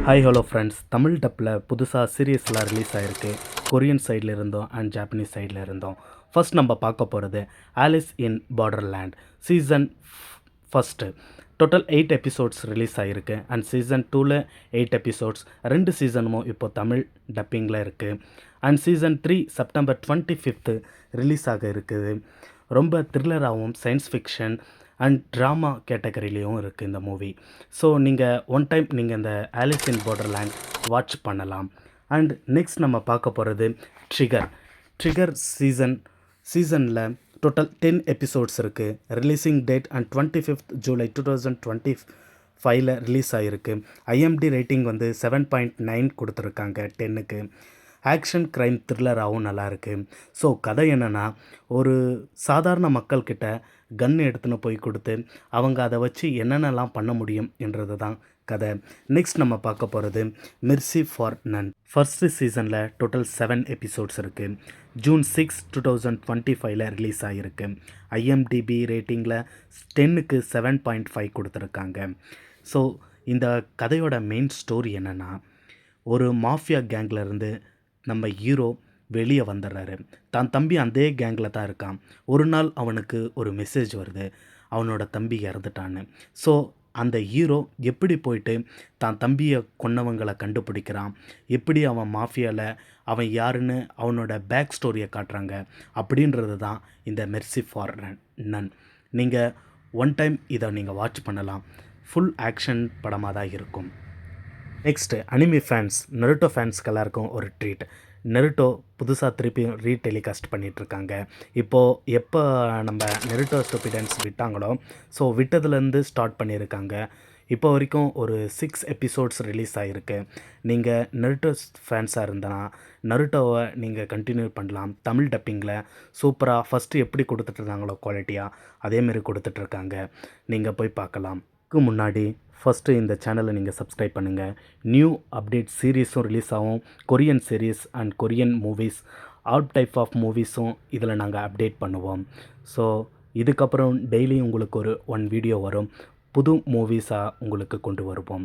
Hi hello friends, Tamil டப்பில் புதுசாக சீரியஸ்லாம் release ஆகிருக்கு. Korean சைடில் இருந்தோம் அண்ட் ஜாப்பனீஸ் சைடில் இருந்தோம். ஃபர்ஸ்ட் நம்ம பார்க்க போகிறது ஆலிஸ் இன் borderland season first. Total 8 episodes release ஆகிருக்கு அண்ட் சீசன் 2ல் 8 எபிசோட்ஸ். 2 சீசனும் இப்போ தமிழ் டப்பிங்கில் இருக்குது. அண்ட் சீசன் 3 செப்டம்பர் 25 ரிலீஸ் ஆக இருக்குது. ரொம்ப த்ரில்லராகவும் சயின்ஸ் ஃபிக்ஷன் அண்ட் ட்ராமா கேட்டகரிலையும் இருக்குது இந்த மூவி. ஸோ நீங்கள் ஒன் டைம் நீங்கள் இந்த ஆலிஸ் இன் பார்டர்லேண்ட் வாட்ச் பண்ணலாம். அண்ட் நெக்ஸ்ட் நம்ம பார்க்க போகிறது ட்ரிகர் சீசனில் டோட்டல் 10 எபிசோட்ஸ் இருக்குது. Releasing date and 25th July 2025 release ஆகிருக்கு. ஐஎம்டி ரேட்டிங் வந்து 7.9 கொடுத்துருக்காங்க 10க்கு. ஆக்ஷன் க்ரைம் த்ரில்லராகவும் நல்லாயிருக்கு. ஸோ கதை என்னென்னா, ஒரு சாதாரண மக்கள்கிட்ட கன் எடுத்துன்னு போய் கொடுத்து அவங்க அதை வச்சு என்னென்னலாம் பண்ண முடியும் என்றது தான் கதை. நெக்ஸ்ட் நம்ம பார்க்க போகிறது மெர்சி ஃபார் நன். ஃபர்ஸ்ட் சீசனில் டோட்டல் 7 எபிசோட்ஸ் இருக்குது. ஜூன் 6, 2025 ரிலீஸ் ஆகிருக்கு. ஐஎம்டிபி ரேட்டிங்கில் 10க்கு 7.5 கொடுத்துருக்காங்க. ஸோ இந்த கதையோட மெயின் ஸ்டோரி என்னென்னா, ஒரு மாஃபியா கேங்கில் இருந்து நம்ம ஹீரோ வெளியே வந்துடுறாரு. தான் தம்பி அதே கேங்கில் தான் இருக்கான். ஒரு நாள் அவனுக்கு ஒரு மெசேஜ் வருது, அவனோட தம்பி இறந்துட்டான்னு. ஸோ அந்த ஹீரோ எப்படி போயிட்டு தான் தம்பியை கொன்னவங்களை கண்டுபிடிக்கிறான், எப்படி அவன் மாஃபியாவில் அவன் யாருன்னு அவனோட பேக் ஸ்டோரியை காட்டுறாங்க அப்படின்றது தான் இந்த மெர்சி ஃபார் நன். நீங்கள் ஒன் டைம் இதை நீங்கள் வாட்ச் பண்ணலாம். ஃபுல் ஆக்ஷன் படமாக தான் இருக்கும். நெக்ஸ்ட்டு அனிமி ஃபேன்ஸ், நருட்டோ ஃபேன்ஸ்க்கு எல்லாருக்கும் ஒரு ட்ரீட். நருட்டோ புதுசாக திருப்பியும் ரீடெலிகாஸ்ட் பண்ணிகிட்ருக்காங்க. இப்போது எப்போ நம்ம நருட்டோ ஸ்டூபிடன்ஸ் விட்டாங்களோ, ஸோ விட்டதுலேருந்து ஸ்டார்ட் பண்ணியிருக்காங்க. இப்போ வரைக்கும் ஒரு 6 எபிசோட்ஸ் ரிலீஸ் ஆகிருக்கு. நீங்கள் நருட்டோ ஃபேன்ஸாக இருந்தால் நருட்டோவை நீங்கள் கண்டினியூ பண்ணலாம். தமிழ் டப்பிங்கில் சூப்பராக ஃபஸ்ட்டு எப்படி கொடுத்துட்ருந்தாங்களோ குவாலிட்டியாக அதேமாரி கொடுத்துட்ருக்காங்க. நீங்கள் போய் பார்க்கலாம். இதுக்கு முன்னாடி ஃபஸ்ட்டு இந்த சேனலை நீங்கள் சப்ஸ்கிரைப் பண்ணுங்கள். நியூ அப்டேட் சீரீஸும் ரிலீஸ் ஆகும். Korean series and Korean movies, all type of மூவிஸும் இதில் நாங்கள் அப்டேட் பண்ணுவோம். ஸோ இதுக்கப்புறம் டெய்லி உங்களுக்கு ஒரு 1 வீடியோ வரும். புது மூவிஸாக உங்களுக்கு கொண்டு வருவோம்.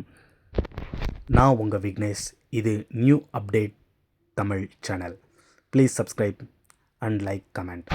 நான் உங்கள் விக்னேஷ். இது new update Tamil channel. Please subscribe and like, comment.